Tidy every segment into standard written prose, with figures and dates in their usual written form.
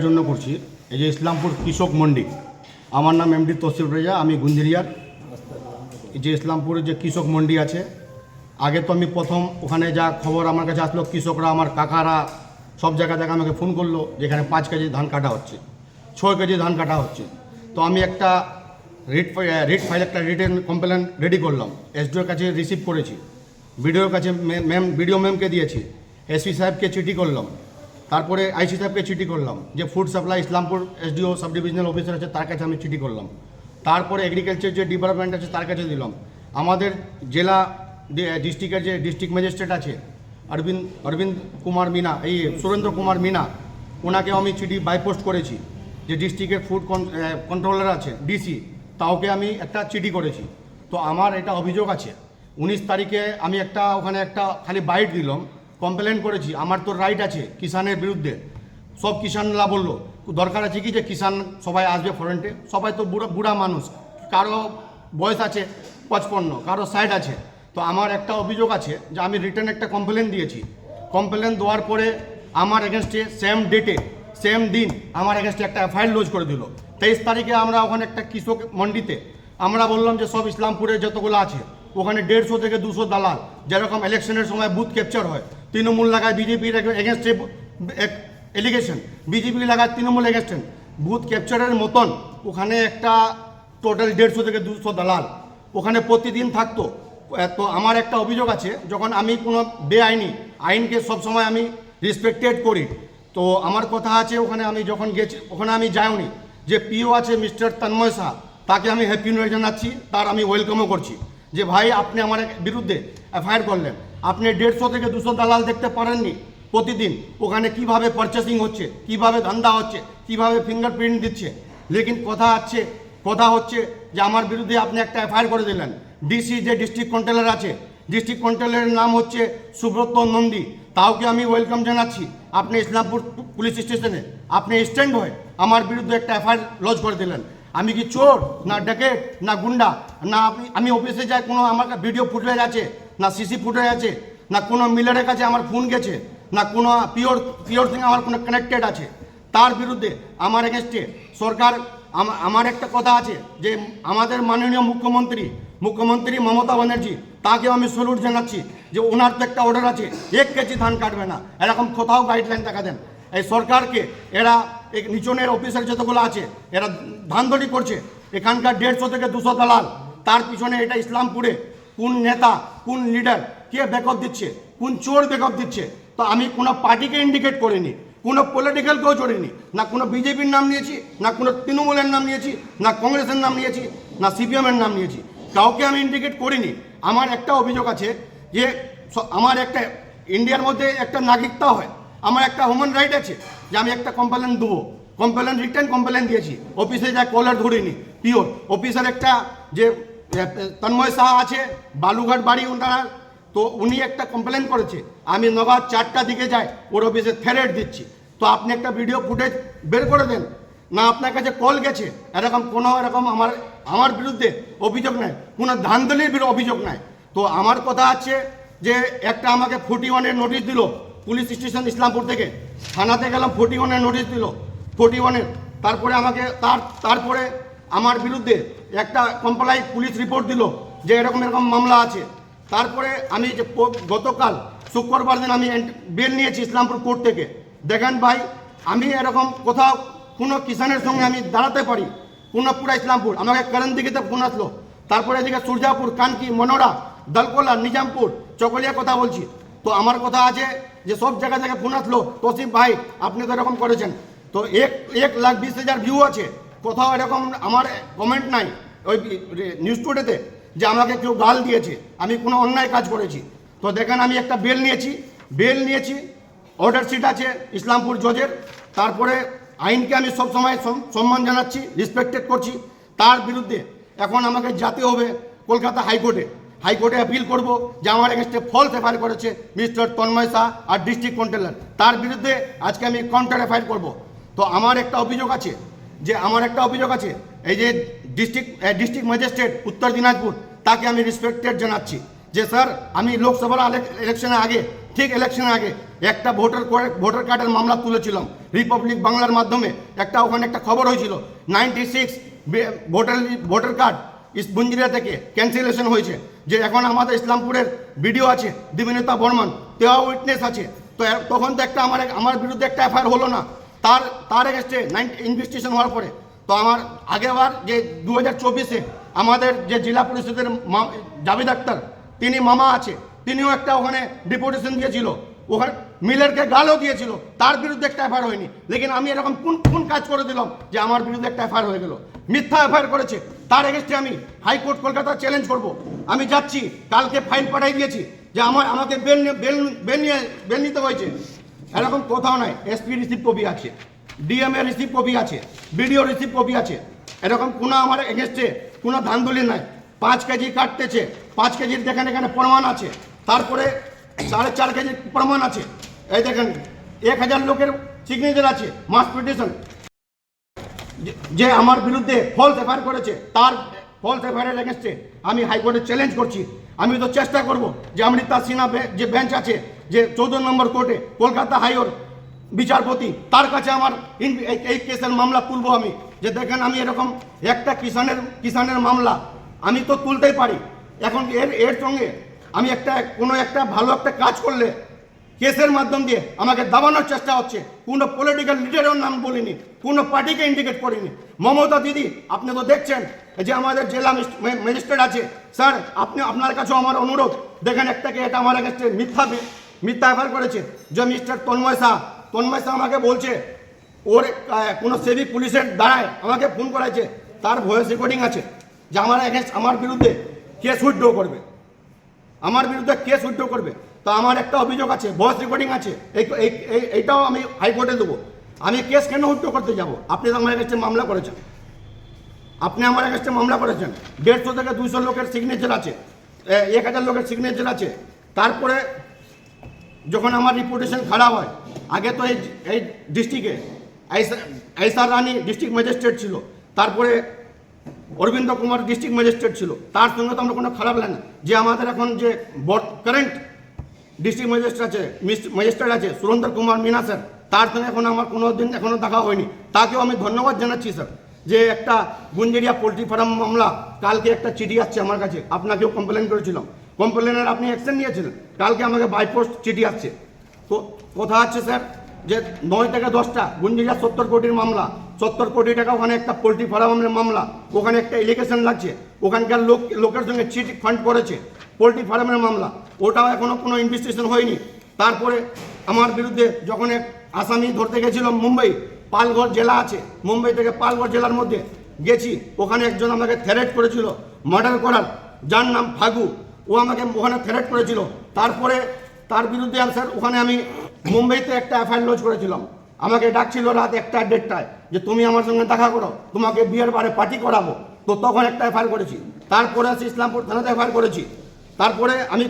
জন্য করছি। এই যে ইসলামপুর কৃষক মন্ডি, আমার নাম এমডি তসিফ রেজা, আমি গুন্দিরিয়ার। এই যে ইসলামপুরের যে কৃষক মন্ডি আছে, আগে তো আমি প্রথম ওখানে যা খবর আমার কাছে আসলো, কৃষকরা আমার কাকারা সব জায়গা থেকে আমাকে ফোন করলো যেখানে 5 কেজি ধান কাটা হচ্ছে, 6 কেজি ধান কাটা হচ্ছে। তো আমি একটা রিটেন কমপ্লেন রেডি করলাম, এসডিওর কাছে রিসিভ করেছি, বিডিওর কাছে বিডিও ম্যামকে দিয়েছি, এসপি সাহেবকে চিঠি করলাম, তারপরে আইসি সাহেবকে চিঠি করলাম, যে food supply Islampur SDO sub divisional officer আছে তার কাছে আমি চিঠি করলাম, তারপরে এগ্রিকালচার যে ডিপার্টমেন্ট আছে তার কাছে দিলাম, আমাদের জেলা ডিস্ট্রিক্টের যে ডিস্ট্রিক্ট ম্যাজিস্ট্রেট আছে অরবিন্দ কুমার মিনা, এই সুরেন্দ্র কুমার মিনা, ওনাকে আমি চিঠি বাইপোস্ট করেছি। যে ডিস্ট্রিক্টের ফুড কন্ট্রোলার আছে ডিসি, তাওকে আমি একটা চিঠি করেছি। তো আমার এটা অভিযোগ আছে, 19 তারিখে আমি ওখানে একটা খালি বাইট দিলাম, কমপ্লেন করেছি, আমার তো রাইট আছে কিষানের বিরুদ্ধে। সব কিষানরা বললো দরকার আছে কি যে কিষান সবাই আসবে ফ্রন্টে, সবাই তো বুড়া মানুষ, কারো বয়স আছে 55, কারো 60 আছে। তো আমার একটা অভিযোগ আছে যে আমি রিটার্ন একটা কমপ্লেন দিয়েছি, কমপ্লেন দেওয়ার পরে আমার এগেনস্টে সেম ডেটে সেম দিন আমার এগেনস্টে একটা এফআইআর লজ করে দিল। 23 তারিখে আমরা ওখানে একটা কৃষক মন্ডিতে আমরা বললাম যে সব ইসলামপুরে যতগুলো আছে ওখানে 150 থেকে 200 দালাল, যেরকম ইলেকশনের সময় বুথ ক্যাপচার হয়, তৃণমূল লাগায় বিজেপির এগেনস্টে এলিগেশন, বিজেপি লাগায় তৃণমূল এগেনস্টে বুথ ক্যাপচারের মতন ওখানে একটা টোটাল 150 থেকে 200 দালাল ওখানে প্রতিদিন থাকতো। তো আমার একটা অভিযোগ আছে, যখন আমি কোনো বেআইনি আইনকে সবসময় আমি রেসপেক্টেড করি, তো আমার কথা আছে ওখানে আমি যখন গেছি ওখানে আমি যাইনি, যে পিও আছে মিস্টার তন্ময় শাহ, তাকে আমি হ্যাপি নিউ ইয়ার জানাচ্ছি, তার আমি ওয়েলকামও করছি যে ভাই আপনি আমার বিরুদ্ধে এফআইআর করলেন, আপনি 150 থেকে 200 দালাল দেখতে পারেননি প্রতিদিন ওখানে কিভাবে পারচেসিং হচ্ছে, কিভাবে ধান্দা হচ্ছে, কিভাবে ফিঙ্গারপ্রিন্ট দিচ্ছে। লেকিন কথা হচ্ছে যে আমার বিরুদ্ধে আপনি একটা এফআইআর করে দিলেন। ডিসি যে ডিস্ট্রিক্ট কন্ট্রোলার আছে, ডিস্ট্রিক্ট কন্ট্রোলারের নাম হচ্ছে সুব্রত নন্দী, তাওকে আমি ওয়েলকাম জানাচ্ছি। আপনি ইসলামপুর পুলিশ স্টেশনে আপনি স্ট্যান্ড হয়ে আমার বিরুদ্ধে একটা এফআইআর লজ করে দিলেন। আমি কি চোর, না ড্যাকেট, না গুন্ডা, না আমি অফিসে যাই কোনো আমার ভিডিও ফুটেজ আছে, না সিসি ফুটেজ আছে, না কোনো মিলারের কাছে আমার ফোন গেছে, না কোনো পিওর থেকে আমার কোনো কানেক্টেড আছে, তার বিরুদ্ধে আমার এগেনস্টে সরকার। আমার একটা কথা আছে যে আমাদের মাননীয় মুখ্যমন্ত্রী মমতা ব্যানার্জি, তাকেও আমি স্যালুট জানাচ্ছি যে ওনার তো একটা অর্ডার আছে 1 কেজি ধান কাটবে না, এরকম কোথাও গাইডলাইন দেখা দেন। এই সরকারকে এরা নিচনের অফিসার যতগুলো আছে এরা ধানদড়ি করছে, এখানকার 150 থেকে 200 দালাল, তার পিছনে এটা ইসলামপুরে কোন নেতা, কোন লিডার কে ব্যাকআপ দিচ্ছে, কোন চোর ব্যাকআপ দিচ্ছে। তো আমি কোনো পার্টিকে ইন্ডিকেট করিনি, কোনো পলিটিক্যালকেও জড়িনি, না কোনো বিজেপির নাম নিয়েছি, না কোনো তৃণমূলের নাম নিয়েছি, না কংগ্রেসের নাম নিয়েছি, না সিপিএমের নাম নিয়েছি, কাউকে আমি ইন্ডিকেট করিনি। আমার একটা অভিযোগ আছে যে আমার একটা ইন্ডিয়ার মধ্যে একটা নাগরিকতা হয়, আমার একটা হিউম্যান রাইট আছে যে আমি একটা কমপ্লেন দেবো, রিটার্ন কমপ্লেন দিয়েছি, অফিসে যা কলার ধরিনি পিওর অফিসার একটা যে তন্ময় শাহ আছে বালুঘাট বাড়ি ওনারা, তো উনি একটা কমপ্লেন করেছে, আমি নগাঁও 4টার দিকে যাই ওর অফিসে থ্রেট দিচ্ছি। তো আপনি একটা ভিডিও ফুটেজ বের করে দেন না, আপনার কাছে কল গেছে, এরকম আমার বিরুদ্ধে অভিযোগ নাই, কোনো ধান্দলির অভিযোগ নাই। তো আমার কথা আছে যে একটা আমাকে 41-এর নোটিশ দিল পুলিশ স্টেশন ইসলামপুর থেকে, থানাতে গেলাম 41-এর নোটিশ দিল 41-এর, তারপরে আমাকে তারপরে আমার বিরুদ্ধে একটা কমপ্লাই পুলিশ রিপোর্ট দিল যে এরকম মামলা আছে। তারপরে আমি যে গতকাল শুক্রবার দিন আমি বেল নিয়েছি ইসলামপুর কোর্ট থেকে। দেখেন ভাই, আমি এরকম কোথাও কোনো কিষানের সঙ্গে আমি দাঁড়াতে পারি, কোনো পুরা ইসলামপুর আমাকে কারণ দিকেতে ফোন আসলো, তারপরে এদিকে সূর্যাপুর, কানকি, মনোরা, দলকোলা, নিজামপুর, চকলিয়া কথা বলছি। তো আমার কথা আছে যে সব জায়গা থেকে ফোন আসলো, তসিফ ভাই আপনি তো এরকম করেছেন, তো 1,20,000 ভিউ আছে, কোথাও এরকম আমার কমেন্ট নাই ওই নিউজ টুডেতে যে আমাকে কেউ গাল দিয়েছে, আমি কোনো অন্যায় কাজ করেছি। তো দেখেন আমি একটা বেল নিয়েছি, অর্ডার শিট আছে ইসলামপুর জজের, তারপরে আইনকে আমি সবসময় সম্মান জানাচ্ছি, রেসপেক্টেড করছি। তার বিরুদ্ধে এখন আমাকে যেতে হবে কলকাতা হাইকোর্টে অ্যাপিল করব যে আমার এগেনস্টে ফলস এফআইআর করেছে মিস্টার তন্ময় শাহ আর ডিস্ট্রিক্ট কন্ট্রোলার, তার বিরুদ্ধে আজকে আমি কাউন্টার এফআইআর করব। তো আমার একটা অভিযোগ আছে এই যে ডিস্ট্রিক্ট ম্যাজিস্ট্রেট উত্তর দিনাজপুর, তাকে আমি রেসপেক্টেড জানাচ্ছি যে স্যার আমি লোকসভার ইলেকশনের আগে ঠিক ইলেকশনের আগে একটা ভোটার কার্ডের মামলা তুলেছিলাম রিপাবলিক বাংলার মাধ্যমে। ওখানে একটা খবর হয়েছিল 96 ভোটার কার্ড বুঞ্জিরা থেকে ক্যান্সেলেশন হয়েছে। যে এখন আমাদের ইসলামপুরের ভিডিও আছে, দিবিনেতা বর্মন, তেও উইটনেস আছে। তো তখন তো আমার বিরুদ্ধে একটা এফআইআর হলো না। তার এগেস্টে ইনভেস্টিগেশন হওয়ার পরে তো আমার আগেবার যে 2024-এ আমাদের যে জেলা পরিষদের জাভেদ আক্তার, তিনি মামা আছে, তিনিও একটা ওখানে ডিপুটেশন দিয়েছিল, ওখানে মিলেরকে গালও দিয়েছিল, তার বিরুদ্ধে একটা এফআইআর হয়নি। লেকিন আমি এরকম কোন কাজ করে দিলাম যে আমার বিরুদ্ধে একটা এফআইআর হয়ে গেল? মিথ্যা এফআইআর করেছে, তার এগেস্টে আমি হাইকোর্ট কলকাতা চ্যালেঞ্জ করব। আমি যাচ্ছি, কালকে ফাইল পাঠাই দিয়েছি যে আমাকে বেল নিতে হয়েছে। এরকম কোথাও নাই। এসপি রিসিভ কপি আছে, ডিএমএ রিসিভ কপি আছে, বিডিও রিসিভ কপি আছে। এরকম কোনো আমার এগেস্টে কোনো ধান্দলি নাই। 5 কেজি কাটতেছে, 5 কেজির দেখেন এখানে প্রমাণ আছে, তারপরে 4.5 কেজির প্রমাণ আছে। এই দেখেন 1000 লোকের সিগনেচার আছে, মাস পিটিশন যে আমার বিরুদ্ধে ফলস এফআইআর করেছে, তার ফলস এফআইআর এগেন্স্টে আমি হাইকোর্টে চ্যালেঞ্জ করছি। আমি তো চেষ্টা করব যে অমৃতা সিনহা যে বেঞ্চ আছে, যে 14 নম্বর কোর্টে কলকাতা হাইকোর্ট বিচারপতি, তার কাছে আমার এই কেসের মামলা তুলবো আমি। যে দেখেন আমি এরকম একটা কিষানের মামলা আমি তো তুলতেই পারি। এখন এর সঙ্গে আমি কোনো একটা ভালো একটা কাজ করলে কেসের মাধ্যম দিয়ে আমাকে দাবানোর চেষ্টা হচ্ছে। কোনো পলিটিক্যাল লিডারের নাম বলিনি, কোনো পার্টিকে ইন্ডিকেট করিনি। মমতা দিদি, আপনি তো দেখছেন যে আমাদের জেলা ম্যাজিস্ট্রেট আছে, স্যার আপনার কাছেও আমার অনুরোধ, দেখেন এটা আমার কাছে মিথ্যা এফআইআর করেছে যে মিস্টার তন্ময় শাহ আমাকে বলছে ওর কোনো সিভিক পুলিশের দ্বারায় আমাকে ফোন করাইছে, তার ভয়েস রেকর্ডিং আছে যে আমার বিরুদ্ধে কেস উইথড্র করবে, তো আমার একটা অভিযোগ আছে, ভয়েস রেকর্ডিং আছে, এইটাও আমি হাইকোর্টে দেবো। আমি কেস কেন উইথড্র করতে যাব? আপনি তো আমার কাছে মামলা করেছেন, 150 থেকে 200 লোকের সিগনেচার আছে, 1000 লোকের সিগনেচার আছে। তারপরে যখন আমার রিপুটেশন খারাপ হয়, আগে তো এই ডিস্ট্রিক্টে আইসার রানী ডিস্ট্রিক্ট ম্যাজিস্ট্রেট ছিল, তারপরে অরবিন্দ কুমার ডিস্ট্রিক্ট ম্যাজিস্ট্রেট ছিল, তার সঙ্গে তো আমরা কোনো খারাপ লাগে না। যে আমাদের এখন যে কারেন্ট ডিস্ট্রিক্ট ম্যাজিস্ট্রেট আছে সুরেন্দ্র কুমার মিনা স্যার, তার সঙ্গে আমার কোনো দিন এখনও দেখা হয়নি, তাকেও আমি ধন্যবাদ জানাচ্ছি স্যার। যে একটা গুঞ্জেরিয়া পোলট্রি ফার্ম মামলা, কালকে একটা চিঠি আসছে আমার কাছে, আপনাকেও কমপ্লেন করেছিলাম, কমপ্লেনের আপনি অ্যাকশন নিয়েছিলেন, কালকে আমাকে বাই পোস্ট চিঠি আসছে। তো কথা আছে স্যার যে 9 থেকে 10টা গুঞ্জেরিয়া 70 কোটির মামলা, 70 কোটি টাকা ওখানে একটা পোলট্রি ফার্মের মামলা, ওখানে একটা এলিগেশন লাগছে, ওখানকার লোকের সঙ্গে চিট ফান্ড করেছে, পোলট্রি ফার্মের মামলা, ওটাও এখনও কোনো ইনভেস্টিগেশন হয়নি। তারপরে আমার বিরুদ্ধে যখন এক আসামি ধরতে গেছিলাম মুম্বাই, পালঘর জেলা আছে, মুম্বাই থেকে পালঘর জেলার মধ্যে গেছি, ওখানে একজন আমাকে থ্রেট করেছিল মার্ডার করার, যার নাম ফাগু, ও আমাকে ওখানে থ্রেট করেছিল। তারপরে তার বিরুদ্ধে স্যার ওখানে আমি মুম্বাইতে একটা এফআইআর লজ করেছিলাম, আমাকে ডাকছিল রাত 1টা 1:30টায় যে তুমি আমার সঙ্গে দেখা করো, তোমাকে বিয়ের বারে পার্টি করাবো। তো তখন একটা এফআইআর করেছি, তারপরে আছে ইসলামপুর থানাতে এফআইআর করেছি। তারপরে আমি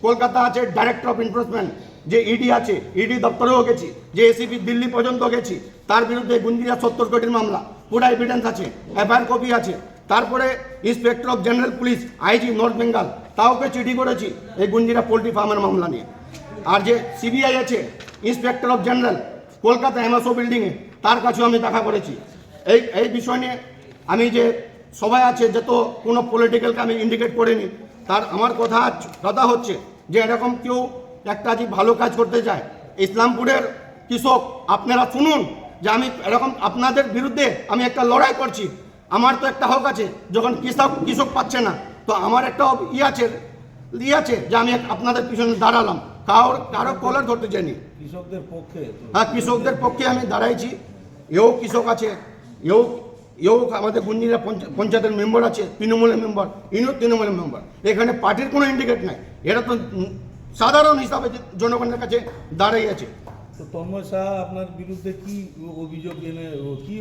কলকাতা আছে ডাইরেক্টর অফ এনফোর্সমেন্ট যে ইডি আছে, ইডি দপ্তরেও গেছি, যে এসিপি দিল্লি পর্যন্ত গেছি, তার বিরুদ্ধে গুঞ্জেরিয়া 70 কোটির মামলা, পুরো এভিডেন্স আছে, এফআইআর কপি আছে। তারপরে inspector of general police IG north Bengal, তাওকে চিঠি করেছি এই গুঞ্জেরিয়া পোলট্রি ফার্মের মামলা নিয়ে। আর যে সিবিআই আছে inspector of general Kolkata MSO বিল্ডিংয়ে, তার কাছেও আমি দেখা করেছি। এই বিষয় নিয়ে আমি যে সবাই আছে যত কোনো পলিটিক্যালকে আমি ইন্ডিকেট করিনি। তার আমার কথা হচ্ছে যে এরকম কেউ একটা যে ভালো কাজ করতে চায়, ইসলামপুরের কৃষক আপনারা শুনুন যে আমি এরকম আপনাদের বিরুদ্ধে আমি একটা লড়াই করছি। আমার তো একটা হক আছে, যখন কৃষক পাচ্ছে না, তো আমার একটা ইয়ে আছে যে আমি আপনাদের পিছনে দাঁড়ালাম, কারো কলার ধরতে চাইনি। কৃষকদের পক্ষে? হ্যাঁ, কৃষকদের পক্ষে আমি দাঁড়াইছি। এও কৃষক আছে, এও আমাদের গুঞ্জিরা পঞ্চায়েতের মেম্বার আছে, তৃণমূলের মেম্বার, ইনিও তৃণমূলের মেম্বার। এখানে পার্টির কোনো ইন্ডিকেট নাই, এটা তো সাধারণ হিসাবে জনগণের কাছে দাঁড়াই আছে। তো তন্ময় শাহ আপনার বিরুদ্ধে কি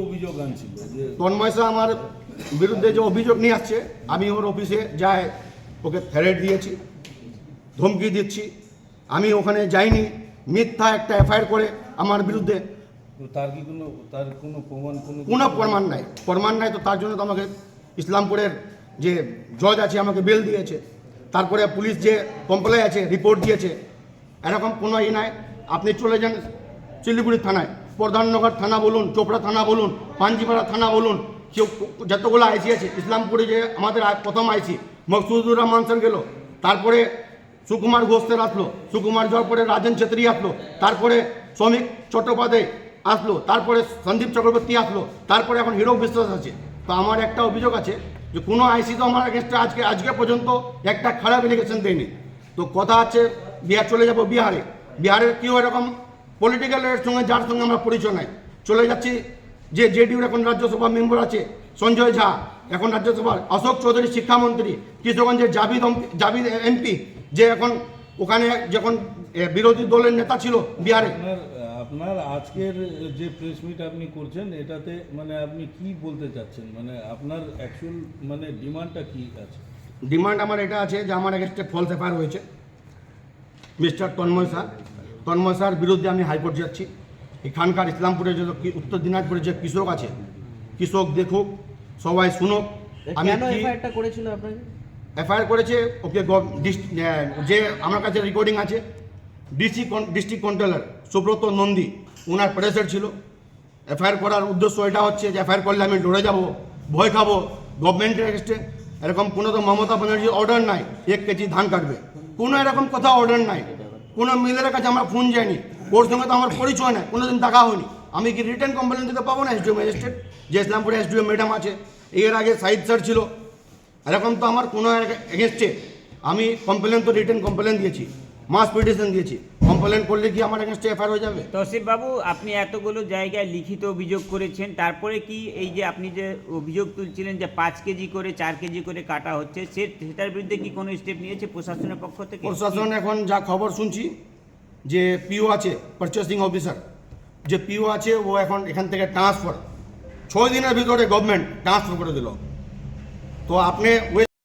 অভিযোগ আনছিল? যে তন্ময় শাহ আমার বিরুদ্ধে যে অভিযোগ নিয়ে আসছে, আমি ওর অফিসে যাই, ওকে থ্রেট দিয়েছি, ধমকি দিচ্ছি, আমি ওখানে যাইনি, মিথ্যা একটা এফআইআর করে আমার বিরুদ্ধে। তার কোনো প্রমাণ নাই, তো তার জন্য তো আমাকে ইসলামপুরের যে জজ আছে আমাকে বেল দিয়েছে, তারপরে পুলিশ যে কমপ্লেন আছে রিপোর্ট দিয়েছে, এরকম কোনো নাই। আপনি চলে যান শিলিগুড়ি থানায়, প্রধাননগর থানা বলুন, চোপড়া থানা বলুন, পাঞ্জিপাড়া থানা বলুন, কেউ যতগুলো আইসি আছে, ইসলামপুরে যে আমাদের প্রথম আইসি মকসুদুর রহমান স্যার গেল, তারপরে সুকুমার ঘোষের আসলো, সুকুমার যাওয়ার পরে রাজেন ছেত্রী আসলো, তারপরে শ্রমিক চট্টোপাধ্যায় আসলো, তারপরে সন্দীপ চক্রবর্তী আসলো, তারপরে এখন হিরো বিশ্বাস আছে। তো আমার একটা অভিযোগ আছে যে কোনো আইসি তো আমার এগেনস্টে আজকে পর্যন্ত একটা খারাপ এলিগেশন দেয়নি। তো কথা আছে বিহার চলে যাব, বিহারের কেউ এরকম পলিটিক্যালের সঙ্গে যার সঙ্গে আমরা পরিচয় নাই, চলে যাচ্ছি যে জেডিউর এখন রাজ্যসভা মেম্বার আছে সঞ্জয় ঝা, এখন রাজ্যসভার অশোক চৌধুরী শিক্ষামন্ত্রী, কিশোরগঞ্জের জাবিদ এমপি, যে এখন ওখানে যখন বিরোধী দলের নেতা ছিল বিহারে। আপনার আজকের যে প্রেস মিট আপনি করছেন, এটাতে মানে আপনি কি বলতে চাচ্ছেন, মানে আপনার অ্যাকচুয়াল মানে ডিমান্ডটা কি আছে? ডিমান্ড আমার এটা আছে যে আমার এগেনস্টে ফলস এফআইআর হয়েছে মিস্টার তন্ময় স্যার বিরুদ্ধে আমি হাইকোর্ট যাচ্ছি। এখানকার ইসলামপুরে যে উত্তর দিনাজপুরে যে কৃষক আছে, কৃষক দেখুক, সবাই শুনুক। আমি কেন এফআইআরটা করেছিল আপনাকে? এফআইআর করেছে ওকে যে আমার কাছে রেকর্ডিং আছে, ডিস্ট্রিক্ট কন্ট্রোলার সুব্রত নন্দী, ওনার প্রেসার ছিল। এফআইআর করার উদ্দেশ্য এটা হচ্ছে যে এফআইআর করলে আমি ডরে যাব, ভয় খাবো গভর্নমেন্টের এগেস্টে। এরকম কোনো তো মমতা ব্যানার্জির অর্ডার নাই 1 কেজি ধান কাটবে, কোনো এরকম কথা অর্ডার নাই। কোনো মিলের কাছে আমার ফোন যায়নি, ওর সঙ্গে তো আমার পরিচয় নাই, কোনো দিন দেখা হয়নি। আমি কি রিটার্ন কমপ্লেন দিতে পাবো না এসডিও ম্যাজিস্ট্রেট, যে ইসলামপুরে এসডিও ম্যাডাম আছে, এর আগে সাইদ স্যার ছিল, এরকম তো আমার কোনো এগেনস্টে আমি কমপ্লেন তো রিটার্ন কমপ্লেন দিয়েছি, মাস পিটিশন দিয়েছি। কমপ্লেন করলে কি আমার এগেনস্টে এফআইআর হয়ে যাবে? তৌসিফ বাবু, আপনি এতগুলো জায়গায় লিখিত অভিযোগ করেছেন, তারপরে কি এই যে আপনি যে অভিযোগ তুলছিলেন যে 5 কেজি করে 4 কেজি করে কাটা হচ্ছে, সেটার বিরুদ্ধে কি কোনো স্টেপ নিয়েছে প্রশাসনের পক্ষ থেকে? প্রশাসন এখন যা খবর শুনছি যে পিও আছে, পারচেসিং অফিসার যে পিও আছে, ও এখন এখান থেকে ট্রান্সফার 6 দিনের ভিতরে গভর্নমেন্ট ট্রান্সফার করে দিল। তো আপনি